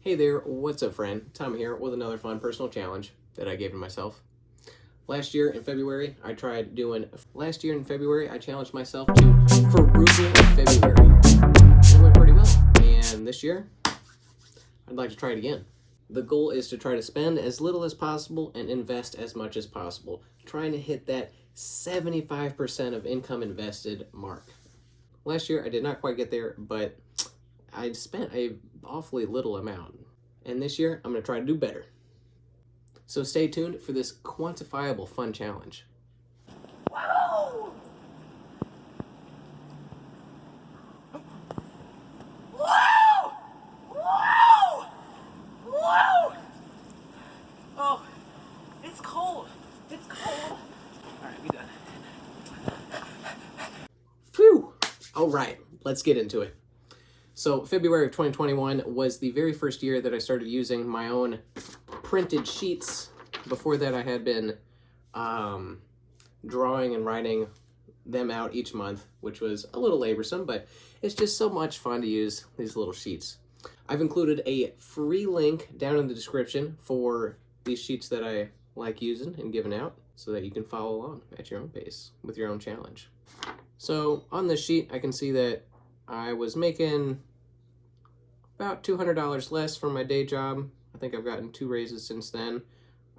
Hey there, what's up friend? Tom here with another fun personal challenge that I gave to myself. Last year in February, I challenged myself to Frugal February. It went pretty well. And this year, I'd like to try it again. The goal is to try to spend as little as possible and invest as much as possible, trying to hit that 75% of income invested mark. Last year, I did not quite get there, but I spent a awfully little amount. And this year, I'm going to try to do better. So stay tuned for this quantifiable fun challenge. Whoa! Whoa! Whoa! Whoa! Oh, it's cold. It's cold. All right, we done. Phew! All right, let's get into it. So February of 2021 was the very first year that I started using my own printed sheets. Before that, I had been drawing and writing them out each month, which was a little laborsome, but it's just so much fun to use these little sheets. I've included a free link down in the description for these sheets that I like using and giving out so that you can follow along at your own pace with your own challenge. So on this sheet, I can see that I was making about $200 less from my day job. I think I've gotten 2 raises since then.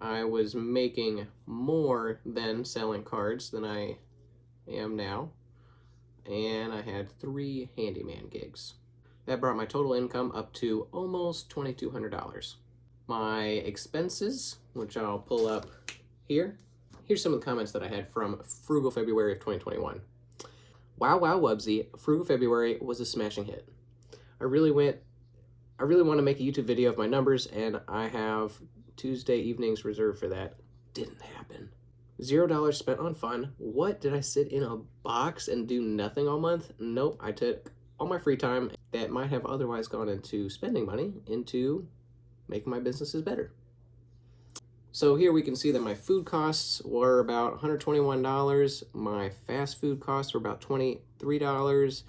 I was making more than selling cards than I am now. And I had 3 handyman gigs. That brought my total income up to almost $2,200. My expenses, which I'll pull up here. Here's some of the comments that I had from Frugal February of 2021. Wow, wubsy, Frugal February was a smashing hit. I really want to make a YouTube video of my numbers, and I have Tuesday evenings reserved for that. Didn't happen. $0 spent on fun. What, did I sit in a box and do nothing all month? Nope, I took all my free time that might have otherwise gone into spending money into making my businesses better. So here we can see that my food costs were about $121. My fast food costs were about $23.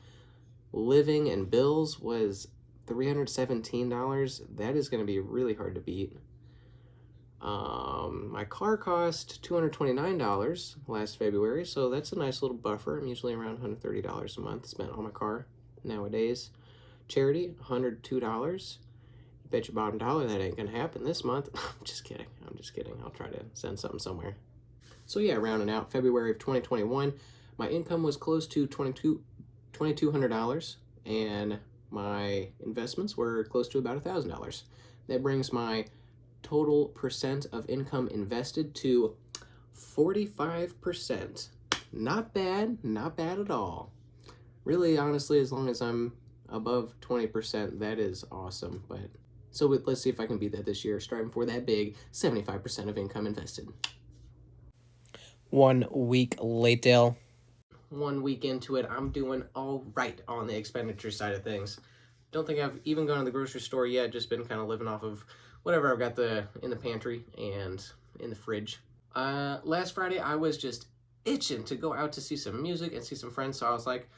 Living and bills was $317. That is going to be really hard to beat. My car cost $229 last February, so that's a nice little buffer. I'm usually around $130 a month spent on my car nowadays. Charity, $102. Bet your bottom dollar that ain't gonna happen this month. I'm just kidding. I'll try to send something somewhere. So yeah, rounding out February of 2021, my income was close to $2,200, and my investments were close to about $1,000. That brings my total percent of income invested to 45%. Not bad at all. Really, honestly, as long as I'm above 20%, that is awesome. But so let's see if I can beat that this year, striving for that big 75% of income invested. 1 week late, Dale. 1 week into it, I'm doing all right on the expenditure side of things. Don't think I've even gone to the grocery store yet, just been kind of living off of whatever I've got in the pantry and in the fridge. Last Friday, I was just itching to go out to see some music and see some friends, so I was like,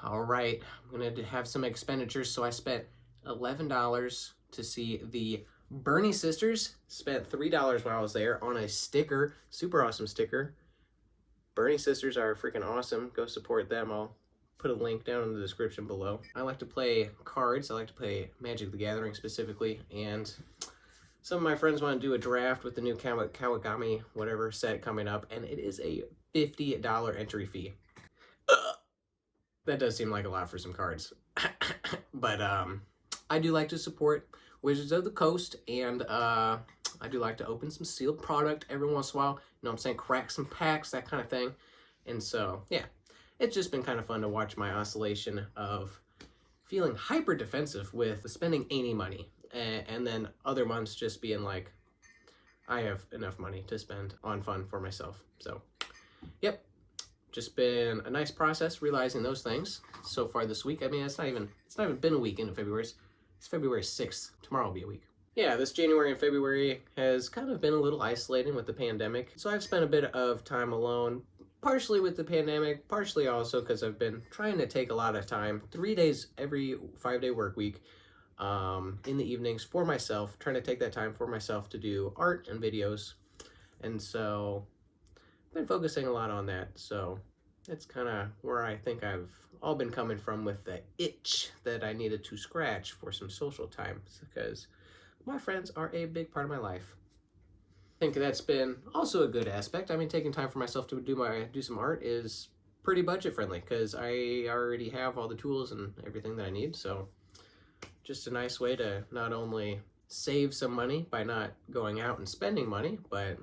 all right, I'm gonna have some expenditures, so I spent $11 to see the Burney sisters. Spent $3 while I was there on a sticker, super awesome sticker. Burney sisters are freaking awesome. Go support them. I'll put a link down in the description below. I like to play cards. I like to play Magic the Gathering specifically, and some of my friends want to do a draft with the new Kawagami whatever set coming up, and it is a $50 entry fee. That does seem like a lot for some cards. But I do like to support Wizards of the Coast, and I do like to open some sealed product every once in a while. You know what I'm saying? Crack some packs, that kind of thing. And so, yeah, it's just been kind of fun to watch my oscillation of feeling hyper defensive with spending any money, and then other months just being like, I have enough money to spend on fun for myself. So, yep. Just been a nice process realizing those things so far this week. I mean, it's not even been a week into February. It's February 6th. Tomorrow will be a week. Yeah, this January and February has kind of been a little isolating with the pandemic. So I've spent a bit of time alone, partially with the pandemic, partially also because I've been trying to take a lot of time, 3 days every 5-day work week, in the evenings for myself, trying to take that time for myself to do art and videos. And so I've been focusing a lot on that. So that's kind of where I think I've all been coming from with the itch that I needed to scratch for some social time, because my friends are a big part of my life. I think that's been also a good aspect. I mean, taking time for myself to do some art is pretty budget friendly because I already have all the tools and everything that I need. So just a nice way to not only save some money by not going out and spending money, but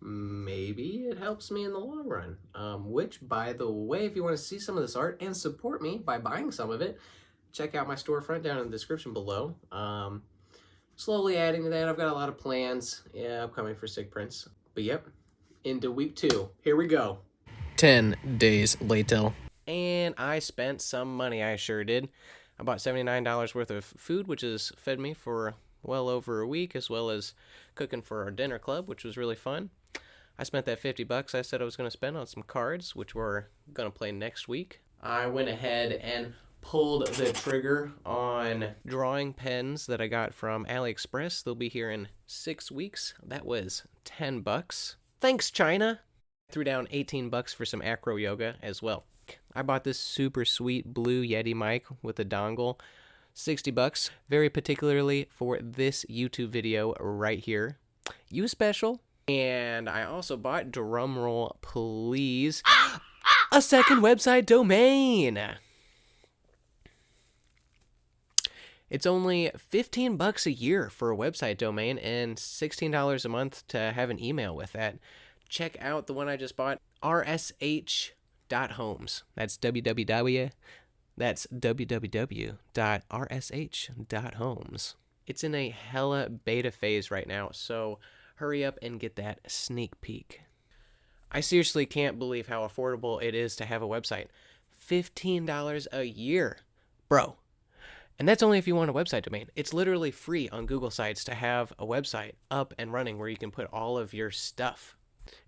maybe it helps me in the long run. Which, by the way, if you want to see some of this art and support me by buying some of it, check out my storefront down in the description below. Slowly adding to that. I've got a lot of plans upcoming for Sick Prince. But yep, into week 2. Here we go. 10 days later. And I spent some money, I sure did. I bought $79 worth of food, which has fed me for well over a week, as well as cooking for our dinner club, which was really fun. I spent that $50 I said I was going to spend on some cards, which we're going to play next week. I went ahead and pulled the trigger on drawing pens that I got from AliExpress. They'll be here in 6 weeks. That was $10. Thanks, China. Threw down $18 for some acro yoga as well. I bought this super sweet blue Yeti mic with a dongle. $60, very particularly for this YouTube video right here. You special. And I also bought, drumroll please, a second website domain. It's only $15 a year for a website domain and $16 a month to have an email with that. Check out the one I just bought, rsh.homes. That's www. That's www.rsh.homes. It's in a hella beta phase right now, so hurry up and get that sneak peek. I seriously can't believe how affordable it is to have a website. $15 a year. Bro. And that's only if you want a website domain. It's literally free on Google Sites to have a website up and running where you can put all of your stuff.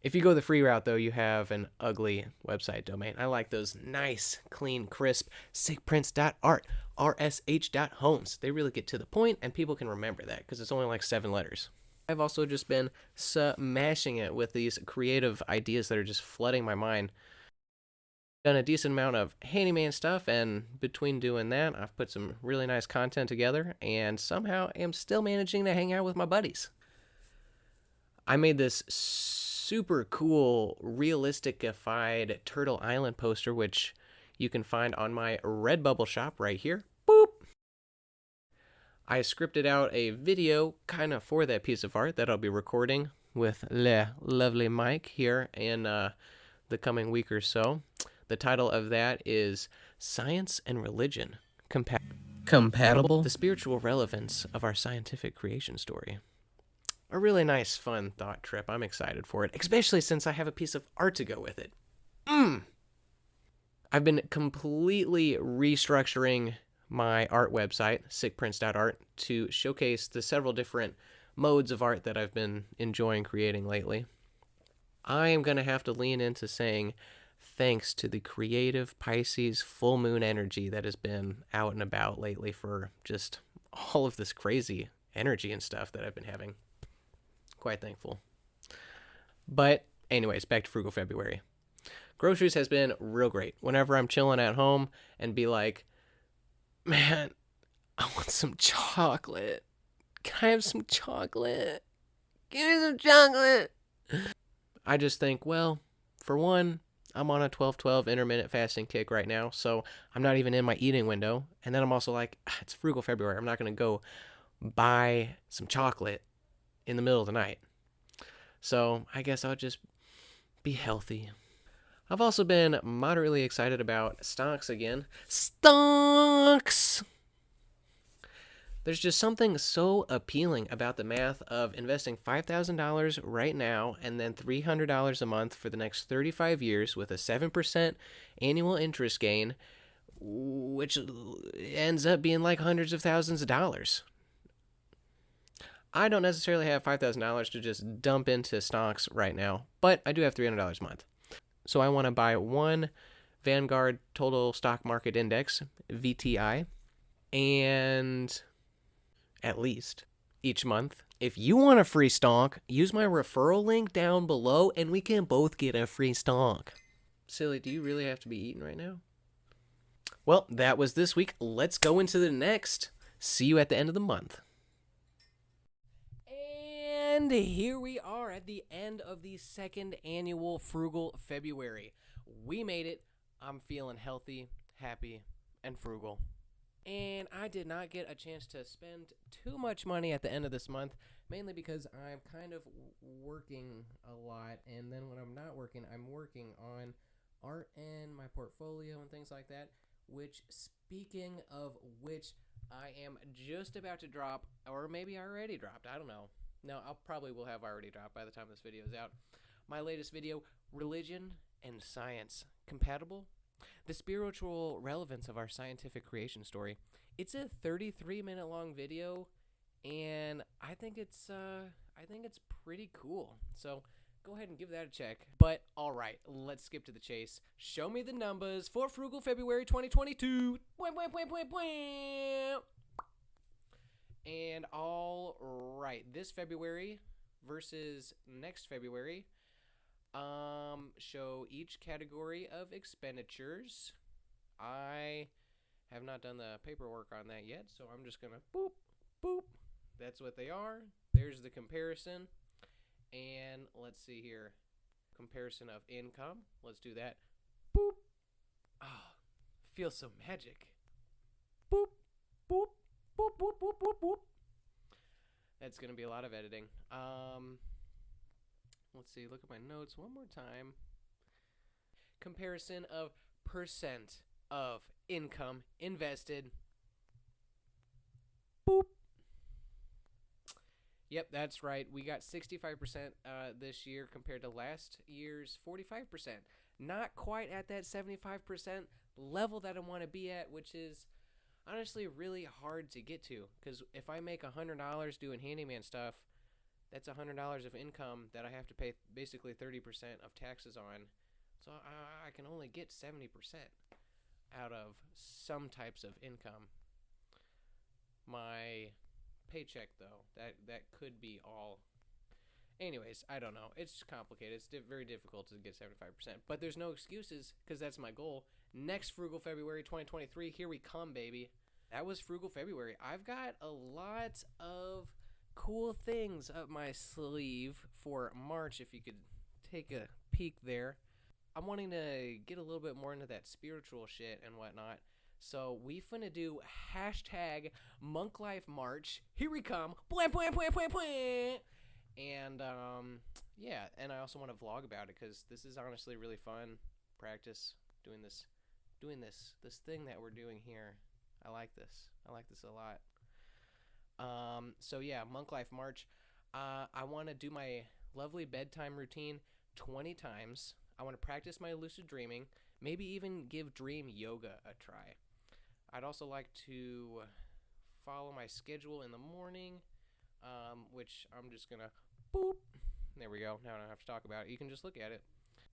If you go the free route, though, you have an ugly website domain. I like those nice, clean, crisp, sickprince.art, rsh.homes. They really get to the point, and people can remember that because it's only like 7 letters. I've also just been smashing it with these creative ideas that are just flooding my mind. Done a decent amount of handyman stuff, and between doing that, I've put some really nice content together, and somehow am still managing to hang out with my buddies. I made this super cool, realisticified Turtle Island poster, which you can find on my Redbubble shop right here. Boop! I scripted out a video kind of for that piece of art that I'll be recording with le lovely Mike here in the coming week or so. The title of that is Science and Religion, Compatible? The Spiritual Relevance of Our Scientific Creation Story. A really nice, fun thought trip. I'm excited for it, especially since I have a piece of art to go with it. I've been completely restructuring my art website, sickprince.art, to showcase the several different modes of art that I've been enjoying creating lately. I am going to have to lean into saying thanks to the creative Pisces full moon energy that has been out and about lately for just all of this crazy energy and stuff that I've been having. Quite thankful. But anyways, back to Frugal February. Groceries has been real great. Whenever I'm chilling at home and be like, man, I want some chocolate. Can I have some chocolate? Give me some chocolate. I just think, well, for one, I'm on a 12-12 intermittent fasting kick right now, so I'm not even in my eating window. And then I'm also like, it's Frugal February. I'm not going to go buy some chocolate in the middle of the night. So I guess I'll just be healthy. I've also been moderately excited about stocks again. Stocks! There's just something so appealing about the math of investing $5,000 right now and then $300 a month for the next 35 years with a 7% annual interest gain, which ends up being like hundreds of thousands of dollars. I don't necessarily have $5,000 to just dump into stocks right now, but I do have $300 a month. So I want to buy one Vanguard Total Stock Market Index, VTI, and at least, each month. If you want a free stonk, use my referral link down below and we can both get a free stonk. Silly, do you really have to be eating right now? Well, that was this week. Let's go into the next. See you at the end of the month. And here we are at the end of the second annual Frugal February. We made it. I'm feeling healthy, happy, and frugal. And I did not get a chance to spend too much money at the end of this month, mainly because I'm kind of working a lot. And then when I'm not working, I'm working on art and my portfolio and things like that. Which, speaking of which, I am just about to drop, or maybe I already dropped, I don't know. No, I'll probably will have already dropped by the time this video is out. My latest video, Religion and Science Compatible? The spiritual relevance of our scientific creation story. It's a 33-minute long video, and I think it's pretty cool. So go ahead and give that a check. But all right, let's skip to the chase. Show me the numbers for Frugal February 2022. And all right, this February versus next February, show each category of expenditures. I have not done the paperwork on that yet, so I'm just gonna boop, boop. That's what they are. There's the comparison. And let's see here. Comparison of income. Let's do that. Boop. Ah, feels so magic. Boop, boop, boop, boop, boop, boop, boop. That's going to be a lot of editing. Let's see. Look at my notes one more time. Comparison of percent of income invested. Boop. Yep, that's right. We got 65% this year compared to last year's 45%. Not quite at that 75% level that I want to be at, which is honestly really hard to get to. Because if I make $100 doing handyman stuff, that's $100 of income that I have to pay basically 30% of taxes on. So I can only get 70% out of some types of income. My paycheck, though, that could be all. Anyways, I don't know. It's complicated. It's very difficult to get 75%. But there's no excuses, because that's my goal. Next Frugal February 2023, here we come, baby. That was Frugal February. I've got a lot of cool things up my sleeve for March, if you could take a peek there. I'm wanting to get a little bit more into that spiritual shit and whatnot. So we finna do hashtag Monk Life March. Here we come. Blam, blam, blam, blam, blam. And yeah, and I also want to vlog about it, because this is honestly really fun practice doing this thing that we're doing here. I like this a lot. So yeah, Monk Life March. I want to do my lovely bedtime routine 20 times. I want to practice my lucid dreaming, maybe even give dream yoga a try. I'd also like to follow my schedule in the morning, which I'm just gonna boop. There we go. Now I don't have to talk about it. You can just look at it.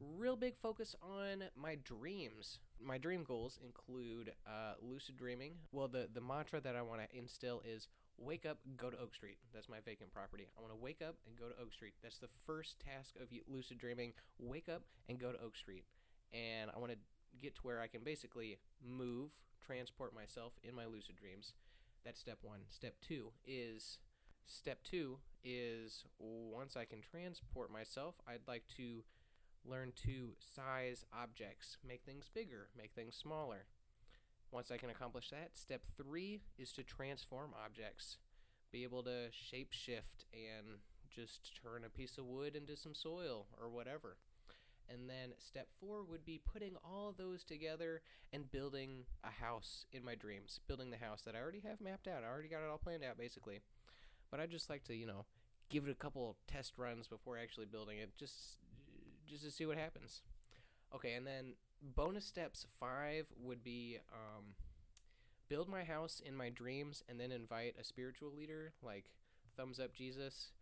Real big focus on my dreams. My dream goals include lucid dreaming. Well, the mantra that I want to instill is wake up, go to Oak Street. That's my vacant property. I want to wake up and go to Oak Street. That's the first task of lucid dreaming. Wake up and go to Oak Street. And I want to get to where I can basically move, transport myself in my lucid dreams. That's step one. Step two is once I can transport myself, I'd like to learn to size objects, make things bigger, make things smaller. Once I can accomplish that, step three is to transform objects, be able to shape shift and just turn a piece of wood into some soil or whatever. And then step four would be putting all of those together and building a house in my dreams, building the house that I already have mapped out. I already got it all planned out, basically. But I'd just like to, give it a couple test runs before actually building it, just to see what happens. Okay, and then bonus steps 5 would be build my house in my dreams and then invite a spiritual leader, like Thumbs Up Jesus,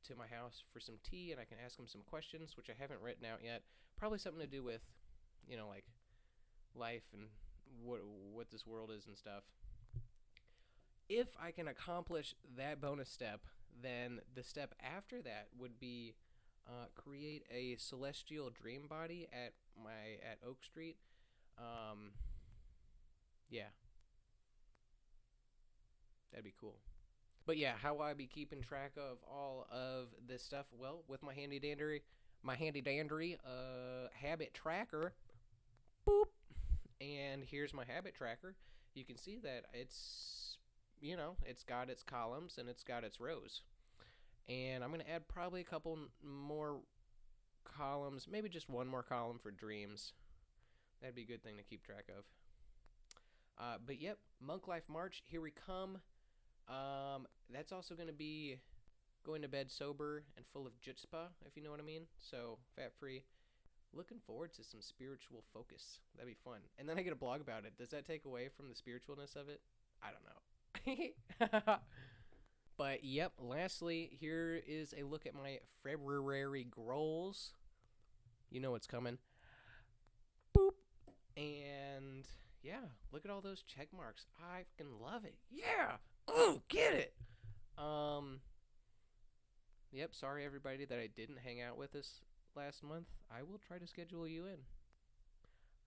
to my house for some tea, and I can ask him some questions, which I haven't written out yet. Probably something to do with, like life and what this world is and stuff. if I can accomplish that bonus step, then the step after that would be create a celestial dream body at Oak Street. Yeah, that'd be cool. But yeah, how I be keeping track of all of this stuff? Well, with my handy dandy habit tracker. Boop. And here's my habit tracker. You can see that it's got its columns and it's got its rows. And I'm going to add probably a couple more columns, maybe just one more column for dreams. That'd be a good thing to keep track of. But yep, Monk Life March, here we come. That's also going to be going to bed sober and full of jutzpah, if you know what I mean. So, fat-free. Looking forward to some spiritual focus. That'd be fun. And then I get a blog about it. Does that take away from the spiritualness of it? I don't know. But, yep, lastly, here is a look at my February goals. You know what's coming. Boop. And, yeah, look at all those check marks. I fucking love it. Yeah! Oh, get it! Yep, sorry everybody that I didn't hang out with this last month. I will try to schedule you in.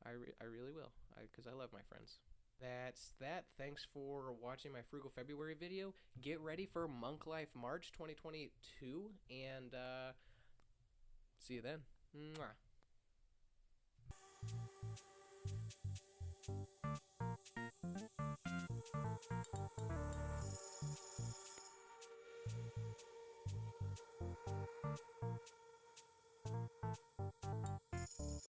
I really will, because I love my friends. That's that. Thanks for watching my Frugal February video. Get ready for Monk Life March 2022, and see you then. Mwah.